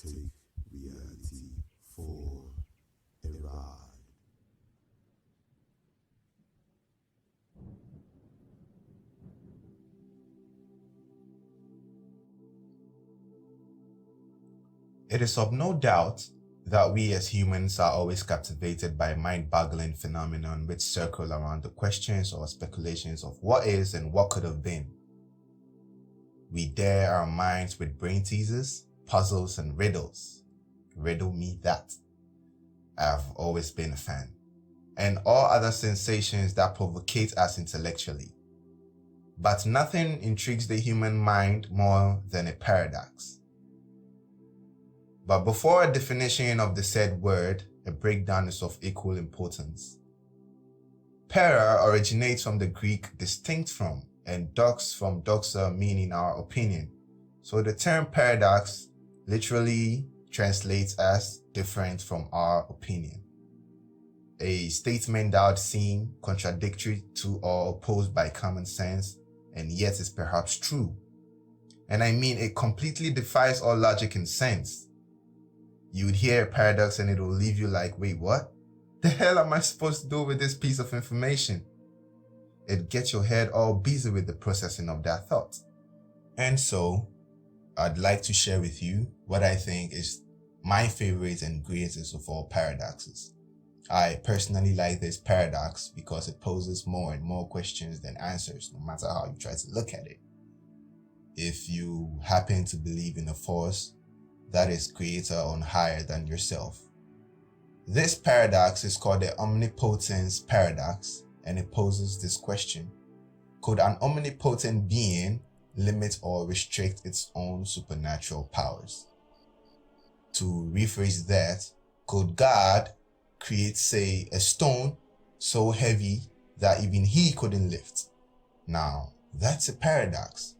Take reality for a ride. It is of no doubt that we as humans are always captivated by mind-boggling phenomenon which circle around the questions or speculations of what is and what could have been. We dare our minds with brain teasers, puzzles, and riddles. Riddle me that. I've always been a fan. And all other sensations that provocate us intellectually. But nothing intrigues the human mind more than a paradox. But before a definition of the said word, a breakdown is of equal importance. Para originates from the Greek distinct from, and dox from doxa, meaning our opinion. So the term paradox literally translates as different from our opinion. A statement that would seem contradictory to or opposed by common sense, and yet is perhaps true. And I mean, it completely defies all logic and sense. You would hear a paradox and it will leave you like, wait, what? The hell am I supposed to do with this piece of information? It gets your head all busy with the processing of that thought. And so, I'd like to share with you what I think is my favorite and greatest of all paradoxes. I personally like this paradox because it poses more and more questions than answers, no matter how you try to look at it. If you happen to believe in a force that is greater or higher than yourself. This paradox is called the Omnipotence Paradox, and it poses this question. Could an omnipotent being limit or restrict its own supernatural powers? To rephrase that, could God create, say, a stone so heavy that even he couldn't lift? Now, that's a paradox,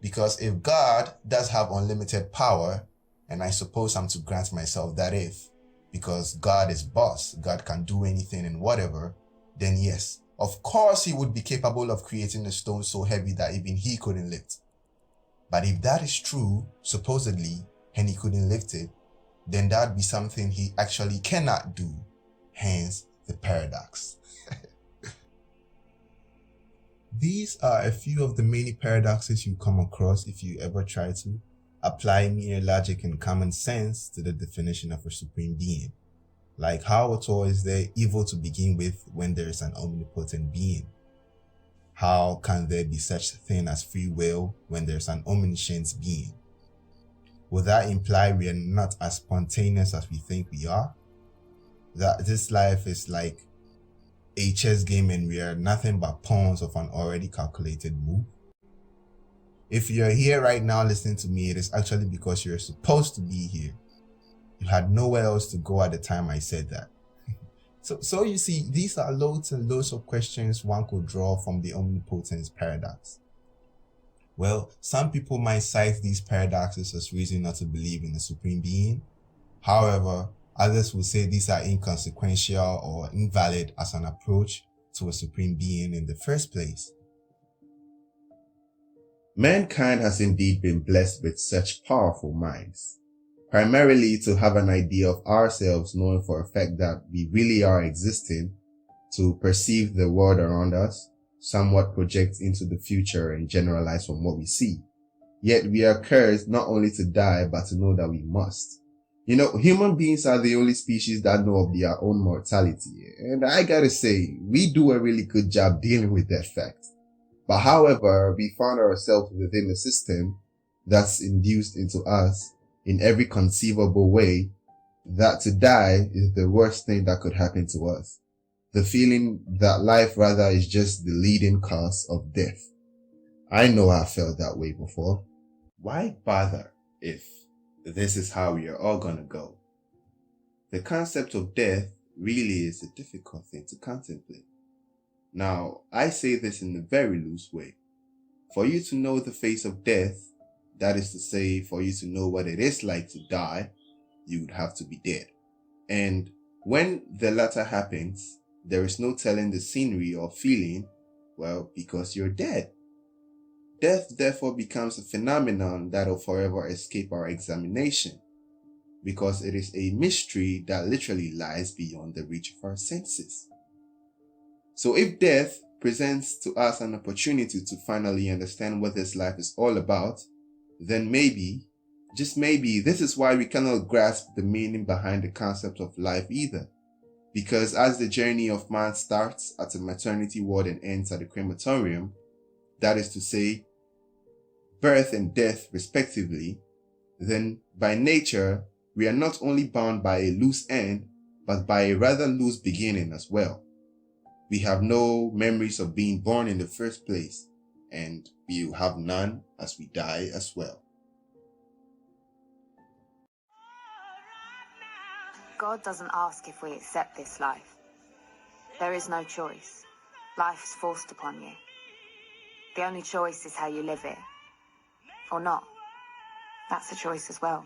because if God does have unlimited power, and I suppose I'm to grant myself that if, because God is boss, God can do anything and whatever, then yes, of course he would be capable of creating a stone so heavy that even he couldn't lift. But if that is true, supposedly, and he couldn't lift it, then that'd be something he actually cannot do, hence the paradox. These are a few of the many paradoxes you come across if you ever try to apply mere logic and common sense to the definition of a supreme being. Like, how at all is there evil to begin with when there is an omnipotent being? How can there be such a thing as free will when there's an omniscient being? Would that imply we are not as spontaneous as we think we are? That this life is like a chess game and we are nothing but pawns of an already calculated move? If you're here right now listening to me, it is actually because you're supposed to be here. You had nowhere else to go at the time I said that. So you see, these are loads and loads of questions one could draw from the omnipotence paradox. Well, some people might cite these paradoxes as reason not to believe in a supreme being. However, others will say these are inconsequential or invalid as an approach to a supreme being in the first place. Mankind has indeed been blessed with such powerful minds, primarily to have an idea of ourselves, knowing for a fact that we really are existing, to perceive the world around us, somewhat project into the future and generalize from what we see. Yet we are cursed not only to die, but to know that we must. You know, human beings are the only species that know of their own mortality, and I gotta say, we do a really good job dealing with that fact. But however, we found ourselves within a system that's induced into us in every conceivable way that to die is the worst thing that could happen to us. The feeling that life rather is just the leading cause of death. I know I felt that way before. Why bother if this is how we are all gonna go? The concept of death really is a difficult thing to contemplate. Now, I say this in a very loose way. For you to know the face of death, that is to say, for you to know what it is like to die, you would have to be dead. And when the latter happens, there is no telling the scenery or feeling, well, because you're dead. Death therefore becomes a phenomenon that will forever escape our examination. because it is a mystery that literally lies beyond the reach of our senses. So if death presents to us an opportunity to finally understand what this life is all about, then maybe, just maybe, this is why we cannot grasp the meaning behind the concept of life either. Because as the journey of man starts at a maternity ward and ends at a crematorium, that is to say, birth and death respectively, then by nature, we are not only bound by a loose end, but by a rather loose beginning as well. We have no memories of being born in the first place, and we will have none as we die as well. God doesn't ask if we accept this life. There is no choice. Life is forced upon you. The only choice is how you live it. Or not. That's a choice as well.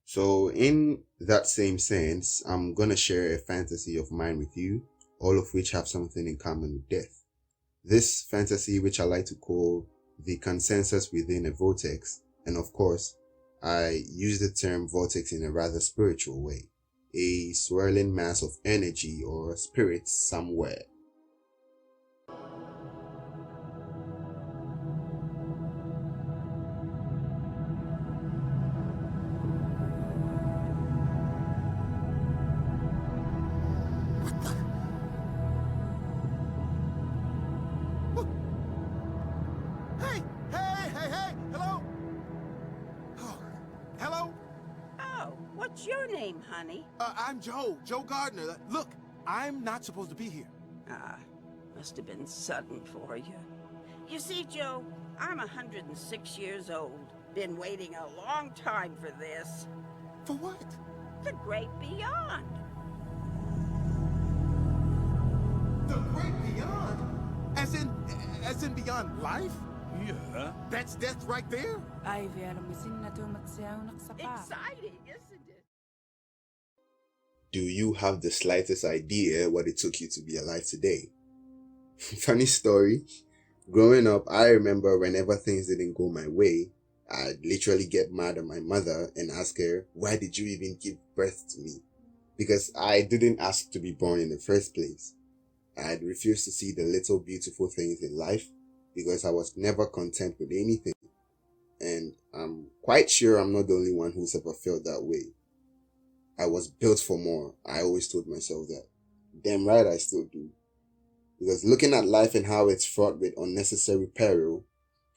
So in that same sense, I'm going to share a fantasy of mine with you, all of which have something in common with death. This fantasy, which I like to call the consensus within a vortex, and of course, I use the term vortex in a rather spiritual way, a swirling mass of energy or spirit somewhere. What's your name, honey? I'm Joe Gardner. Look, I'm not supposed to be here. Must have been sudden for you. You see, Joe, I'm 106 years old. Been waiting a long time for this. For what? The great beyond. The great beyond? As in beyond life? Yeah. That's death right there? Exciting, isn't it? Do you have the slightest idea what it took you to be alive today? Funny story. Growing up, I remember whenever things didn't go my way, I'd literally get mad at my mother and ask her, why did you even give birth to me? Because I didn't ask to be born in the first place. I'd refused to see the little beautiful things in life because I was never content with anything. And I'm quite sure I'm not the only one who's ever felt that way. I was built for more. I always told myself that. Damn right I still do. Because looking at life and how it's fraught with unnecessary peril,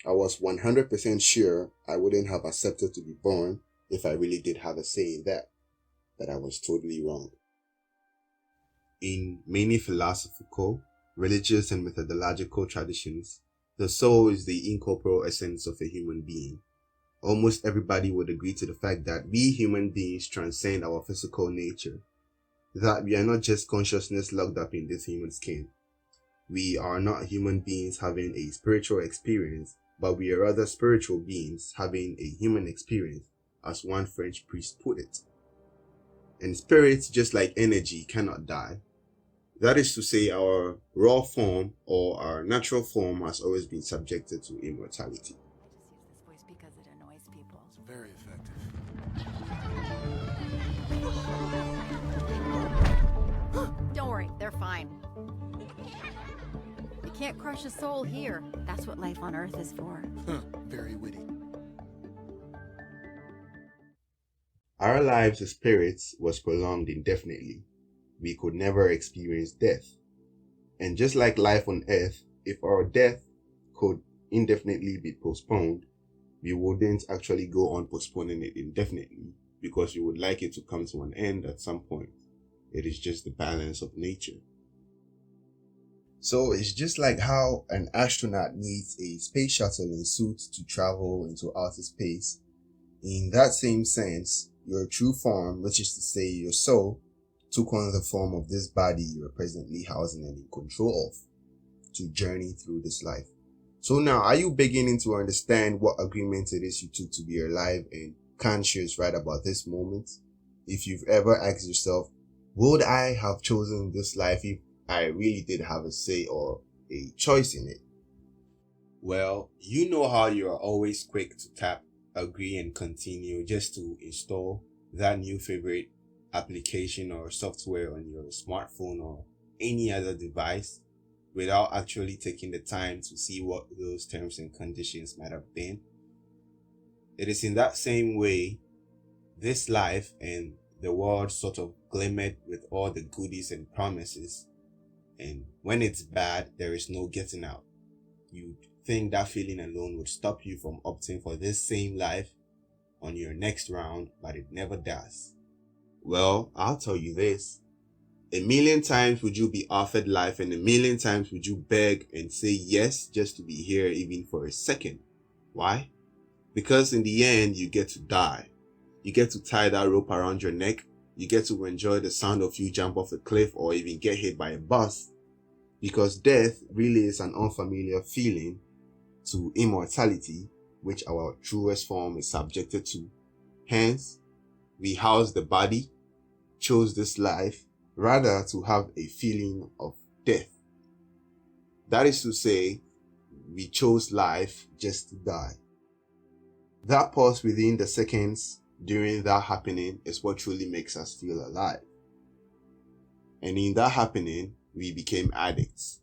I was 100% sure I wouldn't have accepted to be born if I really did have a say in that. That I was totally wrong. In many philosophical, religious, and methodological traditions, the soul is the incorporeal essence of a human being. Almost everybody would agree to the fact that we human beings transcend our physical nature. That we are not just consciousness locked up in this human skin. We are not human beings having a spiritual experience, but we are rather spiritual beings having a human experience, as one French priest put it. And spirits, just like energy, cannot die. That is to say, our raw form or our natural form has always been subjected to immortality. I just use this voice because it annoys people. It's very effective. Don't worry, they're fine. You can't crush a soul here. That's what life on Earth is for. Very witty. Our lives as spirits was prolonged indefinitely. We could never experience death. And just like life on Earth, if our death could indefinitely be postponed, we wouldn't actually go on postponing it indefinitely because we would like it to come to an end at some point. It is just the balance of nature. So it's just like how an astronaut needs a space shuttle and suit to travel into outer space. In that same sense, your true form, which is to say your soul, took on the form of this body you are presently housing and in control of to journey through this life. So now, are you beginning to understand what agreement it is you took to be alive and conscious right about this moment? If you've ever asked yourself, would I have chosen this life if I really did have a say or a choice in it? Well, you know how you are always quick to tap agree and continue just to install that new favorite application or software on your smartphone or any other device without actually taking the time to see what those terms and conditions might have been. It is in that same way this life and the world sort of glimmered with all the goodies and promises, and when it's bad, there is no getting out. You'd think that feeling alone would stop you from opting for this same life on your next round, but it never does. Well, I'll tell you this. 1,000,000 times would you be offered life, and 1,000,000 times would you beg and say yes just to be here even for a second. Why? Because in the end, you get to die. You get to tie that rope around your neck. You get to enjoy the sound of you jump off a cliff or even get hit by a bus. Because death really is an unfamiliar feeling to immortality, which our truest form is subjected to. Hence, we house the body, chose this life, rather to have a feeling of death. That is to say, we chose life just to die. That pause within the seconds during that happening is what truly makes us feel alive. And in that happening, we became addicts.